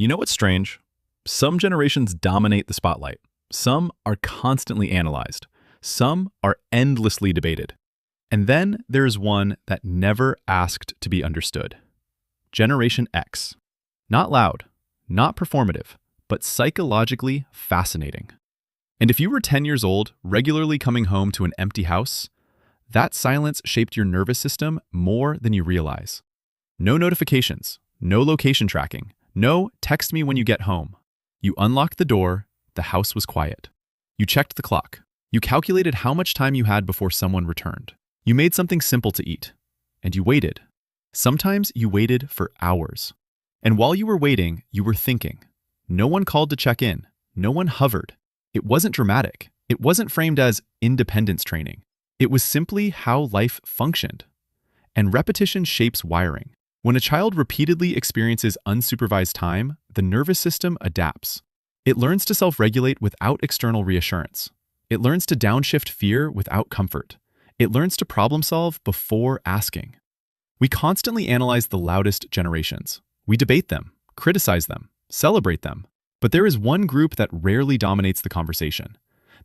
You know what's strange? Some generations dominate the spotlight. Some are constantly analyzed. Some are endlessly debated. And then there's one that never asked to be understood. Generation X. Not loud, not performative, but psychologically fascinating. And if you were 10 years old, regularly coming home to an empty house, that silence shaped your nervous system more than you realize. No notifications, no location tracking, no text me when you get home. You unlocked the door, the house was quiet. You checked the clock. You calculated how much time you had before someone returned. You made something simple to eat, and you waited. Sometimes you waited for hours. And while you were waiting, you were thinking. No one called to check in. No one hovered. It wasn't dramatic. It wasn't framed as independence training. It was simply how life functioned. And repetition shapes wiring. When a child repeatedly experiences unsupervised time, the nervous system adapts. It learns to self-regulate without external reassurance. It learns to downshift fear without comfort. It learns to problem-solve before asking. We constantly analyze the loudest generations. We debate them, criticize them, celebrate them. But there is one group that rarely dominates the conversation.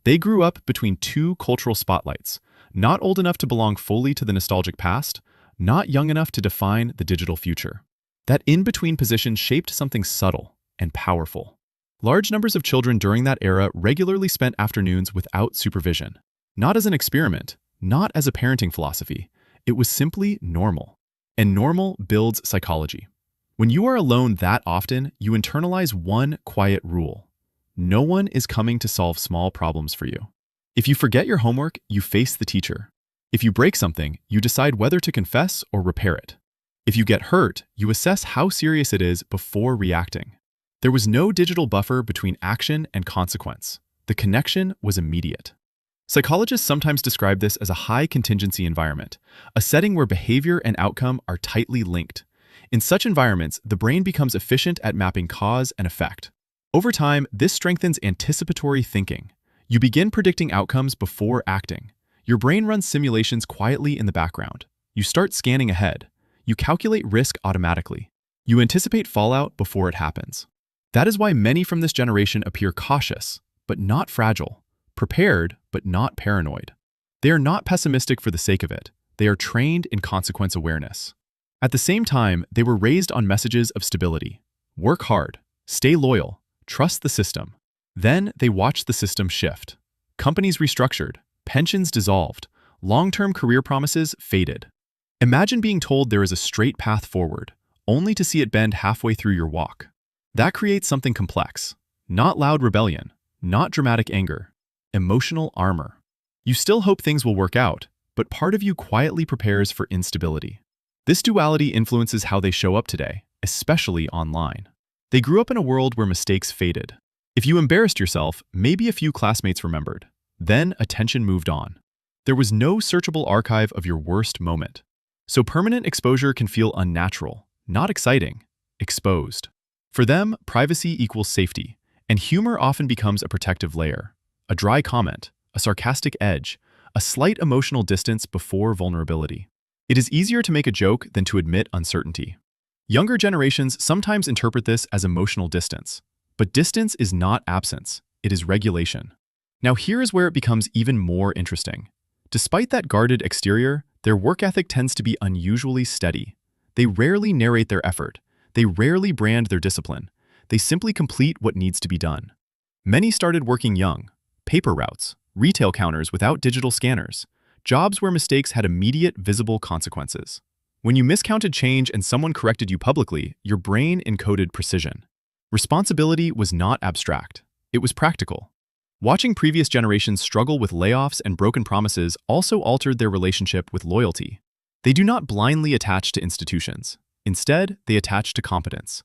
They grew up between two cultural spotlights, not old enough to belong fully to the nostalgic past, not young enough to define the digital future. That in-between position shaped something subtle and powerful. Large numbers of children during that era regularly spent afternoons without supervision. Not as an experiment, not as a parenting philosophy. It was simply normal. And normal builds psychology. When you are alone that often, you internalize one quiet rule. No one is coming to solve small problems for you. If you forget your homework, you face the teacher. If you break something, you decide whether to confess or repair it. If you get hurt, you assess how serious it is before reacting. There was no digital buffer between action and consequence. The connection was immediate. Psychologists sometimes describe this as a high-contingency environment, a setting where behavior and outcome are tightly linked. In such environments, the brain becomes efficient at mapping cause and effect. Over time, this strengthens anticipatory thinking. You begin predicting outcomes before acting. Your brain runs simulations quietly in the background. You start scanning ahead. You calculate risk automatically. You anticipate fallout before it happens. That is why many from this generation appear cautious, but not fragile, prepared, but not paranoid. They are not pessimistic for the sake of it. They are trained in consequence awareness. At the same time, they were raised on messages of stability. Work hard, stay loyal, trust the system. Then they watched the system shift. Companies restructured, pensions dissolved, long-term career promises faded. Imagine being told there is a straight path forward, only to see it bend halfway through your walk. That creates something complex. Not loud rebellion, not dramatic anger, emotional armor. You still hope things will work out, but part of you quietly prepares for instability. This duality influences how they show up today, especially online. They grew up in a world where mistakes faded. If you embarrassed yourself, maybe a few classmates remembered. Then attention moved on. There was no searchable archive of your worst moment. So permanent exposure can feel unnatural, not exciting, exposed. For them, privacy equals safety, and humor often becomes a protective layer. A dry comment, a sarcastic edge, a slight emotional distance before vulnerability. It is easier to make a joke than to admit uncertainty. Younger generations sometimes interpret this as emotional distance. But distance is not absence, it is regulation. Now here is where it becomes even more interesting. Despite that guarded exterior, their work ethic tends to be unusually steady. They rarely narrate their effort. They rarely brand their discipline. They simply complete what needs to be done. Many started working young. Paper routes, retail counters without digital scanners, jobs where mistakes had immediate, visible consequences. When you miscounted change and someone corrected you publicly, your brain encoded precision. Responsibility was not abstract. It was practical. Watching previous generations struggle with layoffs and broken promises also altered their relationship with loyalty. They do not blindly attach to institutions. Instead, they attach to competence.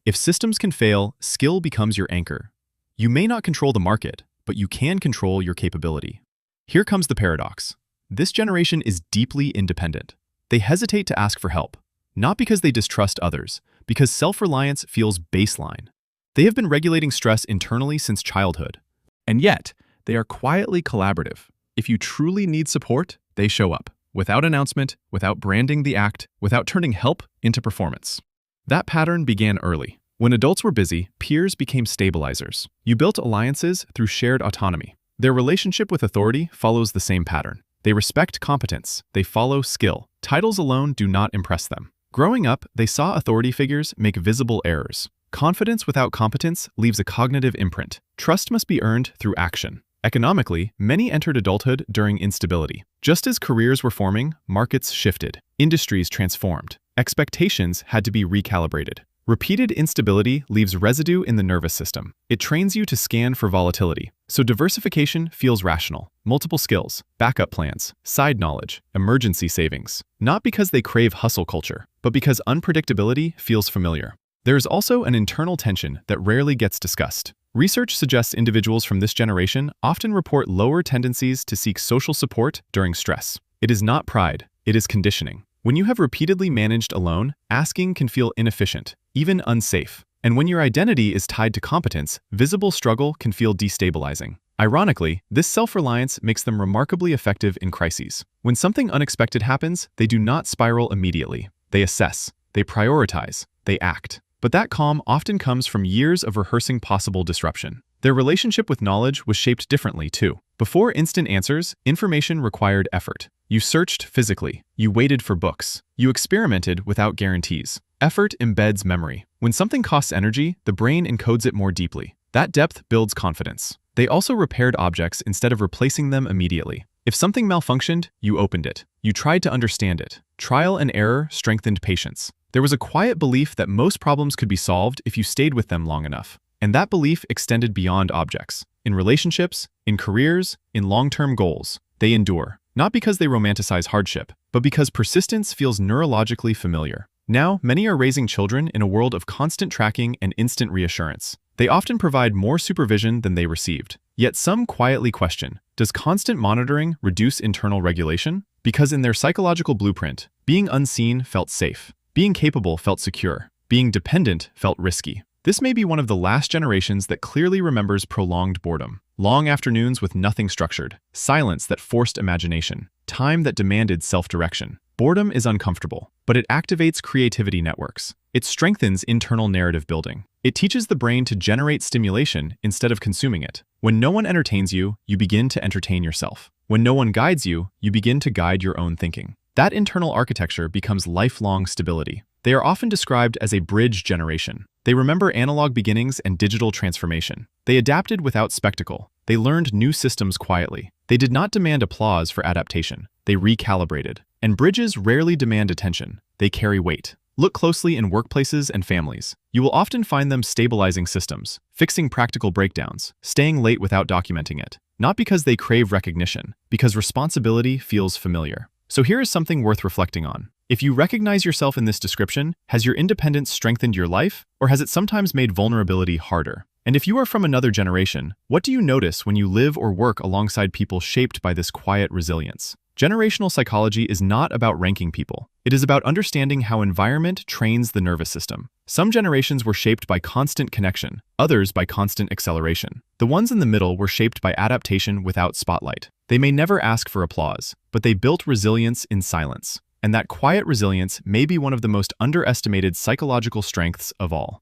If systems can fail, skill becomes your anchor. You may not control the market, but you can control your capability. Here comes the paradox. This generation is deeply independent. They hesitate to ask for help, not because they distrust others, because self-reliance feels baseline. They have been regulating stress internally since childhood. And yet, they are quietly collaborative. If you truly need support, they show up, without announcement, without branding the act, without turning help into performance. That pattern began early. When adults were busy, peers became stabilizers. You built alliances through shared autonomy. Their relationship with authority follows the same pattern. They respect competence. They follow skill. Titles alone do not impress them. Growing up, they saw authority figures make visible errors. Confidence without competence leaves a cognitive imprint. Trust must be earned through action. Economically, many entered adulthood during instability. Just as careers were forming, markets shifted. Industries transformed. Expectations had to be recalibrated. Repeated instability leaves residue in the nervous system. It trains you to scan for volatility. So diversification feels rational. Multiple skills, backup plans, side knowledge, emergency savings. Not because they crave hustle culture, but because unpredictability feels familiar. There is also an internal tension that rarely gets discussed. Research suggests individuals from this generation often report lower tendencies to seek social support during stress. It is not pride, it is conditioning. When you have repeatedly managed alone, asking can feel inefficient, even unsafe. And when your identity is tied to competence, visible struggle can feel destabilizing. Ironically, this self-reliance makes them remarkably effective in crises. When something unexpected happens, they do not spiral immediately. They assess, they prioritize, they act. But that calm often comes from years of rehearsing possible disruption. Their relationship with knowledge was shaped differently, too. Before instant answers, information required effort. You searched physically. You waited for books. You experimented without guarantees. Effort embeds memory. When something costs energy, the brain encodes it more deeply. That depth builds confidence. They also repaired objects instead of replacing them immediately. If something malfunctioned, you opened it. You tried to understand it. Trial and error strengthened patience. There was a quiet belief that most problems could be solved if you stayed with them long enough. And that belief extended beyond objects. In relationships, in careers, in long-term goals, they endure. Not because they romanticize hardship, but because persistence feels neurologically familiar. Now, many are raising children in a world of constant tracking and instant reassurance. They often provide more supervision than they received. Yet some quietly question, does constant monitoring reduce internal regulation? Because in their psychological blueprint, being unseen felt safe. Being capable felt secure. Being dependent felt risky. This may be one of the last generations that clearly remembers prolonged boredom. Long afternoons with nothing structured. Silence that forced imagination. Time that demanded self-direction. Boredom is uncomfortable, but it activates creativity networks. It strengthens internal narrative building. It teaches the brain to generate stimulation instead of consuming it. When no one entertains you, you begin to entertain yourself. When no one guides you, you begin to guide your own thinking. That internal architecture becomes lifelong stability. They are often described as a bridge generation. They remember analog beginnings and digital transformation. They adapted without spectacle. They learned new systems quietly. They did not demand applause for adaptation. They recalibrated. And bridges rarely demand attention. They carry weight. Look closely in workplaces and families. You will often find them stabilizing systems, fixing practical breakdowns, staying late without documenting it. Not because they crave recognition, because responsibility feels familiar. So here is something worth reflecting on. If you recognize yourself in this description, has your independence strengthened your life, or has it sometimes made vulnerability harder? And if you are from another generation, what do you notice when you live or work alongside people shaped by this quiet resilience? Generational psychology is not about ranking people. It is about understanding how environment trains the nervous system. Some generations were shaped by constant connection, others by constant acceleration. The ones in the middle were shaped by adaptation without spotlight. They may never ask for applause, but they built resilience in silence. And that quiet resilience may be one of the most underestimated psychological strengths of all.